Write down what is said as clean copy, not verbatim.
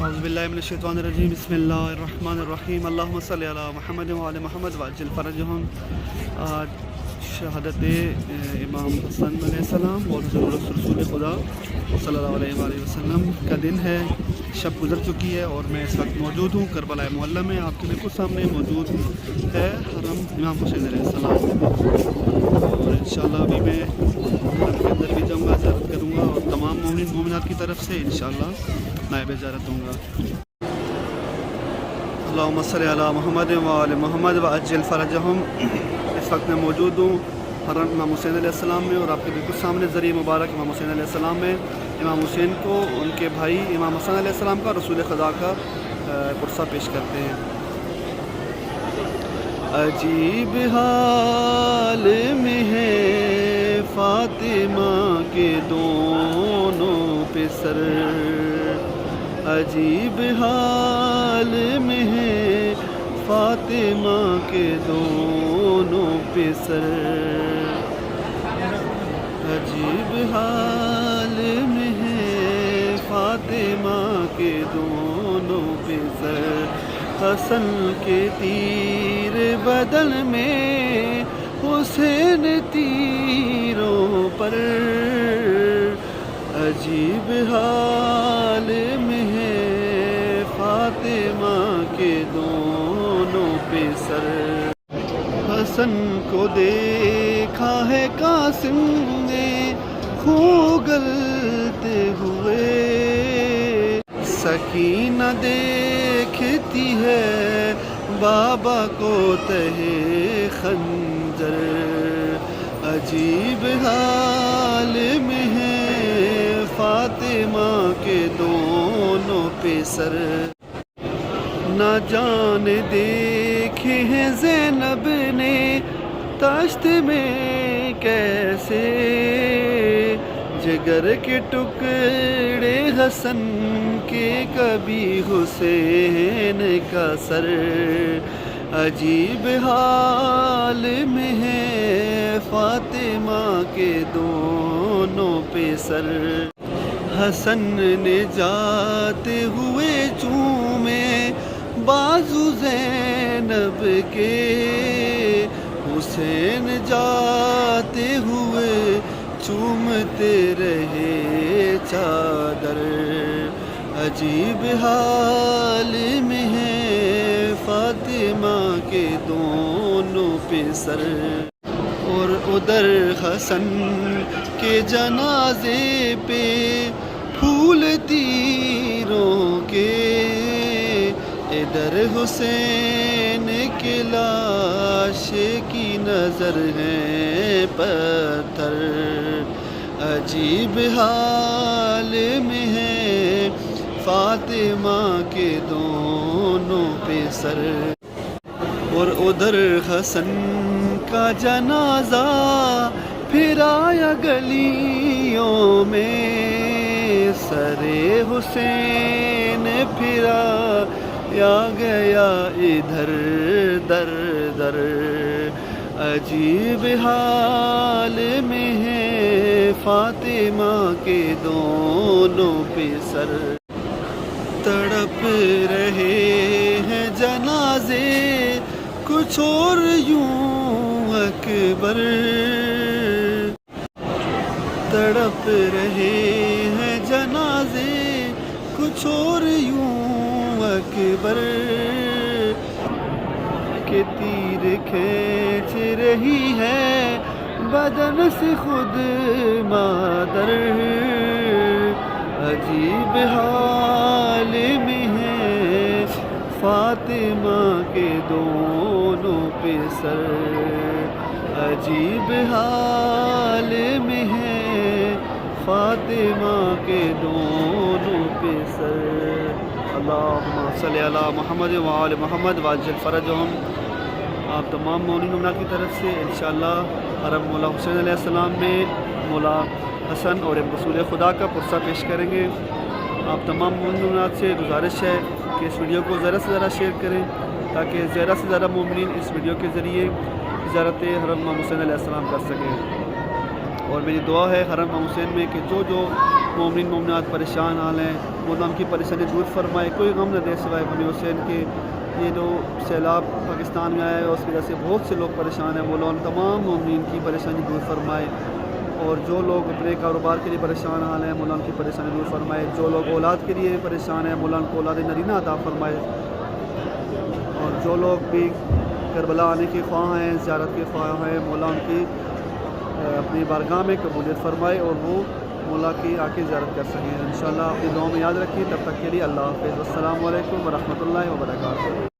اعوذ باللہ من الشیطان الرجیم بسم اللہ الرحمن الرحیم اللہم صلی علی محمد وعلی محمد وعجل فرجہم۔ آج شہادت امام حسن علیہ السلام اور حضرت رسول خدا صلی اللہ علیہ وآلہ وسلم کا دن ہے۔ شب گزر چکی ہے اور میں اس وقت موجود ہوں کربلا معلیٰ میں۔ آپ کے بالکل سامنے موجود ہے حرم امام حسین علیہ السلام، اور انشاءاللہ ابھی میں حرم کے اندر بھی جاؤں گا، زیارت کروں گا، اور تمام مومنین مومنات کی طرف سے انشاءاللہ نائب زیارت ہوں گا۔ اللہم صلی علی محمد وعلی محمد وعجل فرجہم۔ اس وقت میں موجود ہوں حرم امام حسین علیہ السلام میں، اور آپ کے بالکل سامنے ذریعہ مبارک امام حسین علیہ السلام میں امام حسین کو ان کے بھائی امام حسن علیہ السلام کا رسول خدا کا قرصہ پیش کرتے ہیں۔ عجیب حال میں ہے فاطمہ کے دونوں پسر، عجیب حال میں ہے فاطمہ کے دونوں پسر، عجیب حال میں ہے فاطمہ کے دونوں پسر، حسن کے تیر بدن میں حسین تیروں پر، عجیب حال میں ہے فاطمہ کے دونوں پسر، حسن کو دیکھا ہے قاسم نے کھوگلتے ہوئے، سکینہ دیکھتی ہے بابا کو تہے خنجر، عجیب حال میں ہے فاطمہ کے دونوں پسر، نہ جانے دیکھے ہیں زینب نے تشت میں کیسے، جگر کے ٹکڑے حسن کے کبھی حسین کا سر، عجیب حال میں ہے فاطمہ کے دونوں پسر، حسن نے جاتے ہوئے چومے بازو زینب کے، حسین جاتے ہوئے چومتے رہے چادر، عجیب حال میں ہے فاطمہ کے دونوں پسر، اور ادھر حسن کے جنازے پہ پھول تیروں کے، ادھر حسین کی لاش کی نظر ہے پتھر، عجیب حال میں ہے فاطمہ کے دونوں پسر، اور ادھر حسن کا جنازہ پھرایا گلیوں میں، سرے حسین پھرایا گیا ادھر در در، عجیب حال میں ہے فاطمہ کے دونوں پسر، تڑپ رہے ہیں جنازے کچھ اور یوں اکبر، تڑپ رہے ہیں جنازے کچھ اور یوں اکبر، کہ تیر کھینچ رہی ہے بدن سے خود مادر، عجیب حال میں ہے فاطمہ کے دونوں پسر، عجیب حال میں ہے فاطمہ کے دونوں پسر۔ اللہم صلی علی محمد وعلی محمد وعجل فرجہم۔ آپ تمام مومنین کی طرف سے انشاءاللہ حرم مولا حسین علیہ السلام میں مولا حسن اور رسول خدا کا قرصہ پیش کریں گے۔ آپ تمام مومنین سے گزارش ہے کہ اس ویڈیو کو زیادہ سے زیادہ شیئر کریں تاکہ زیادہ سے زیادہ مومنین اس ویڈیو کے ذریعے زیارت حرم امام حسین علیہ السلام کر سکیں، اور میری دعا ہے حرم امام حسین میں کہ جو مومن مومنات پریشان حال ہیں، مولا ان کی پریشانی دور فرمائے، کوئی غم نہ دے سوائے غم حسین کے۔ یہ جو سیلاب پاکستان میں آیا ہے اس کی وجہ سے بہت سے لوگ پریشان ہیں، مولا ان تمام مومنین کی پریشانی دور فرمائے، اور جو لوگ اپنے کاروبار کے لیے پریشان حال ہیں مولا ان کی پریشانی دور فرمائے، جو لوگ اولاد کے لیے پریشان ہیں مولا ان کو اولاد نرینہ عطا فرمائے، اور جو لوگ بھی کربلا آنے کے خواہاں ہیں، زیارت کے خواہاں ہیں، مولا ان کی اپنی بارگاہ میں قبولیت فرمائے اور وہ مولا کی آ کے زیارت کر سکیں۔ انشاءاللہ اپنی دعاؤں میں یاد رکھیے، تب تک کے لیے اللہ حافظ، السلام علیکم ورحمۃ اللہ وبرکاتہ۔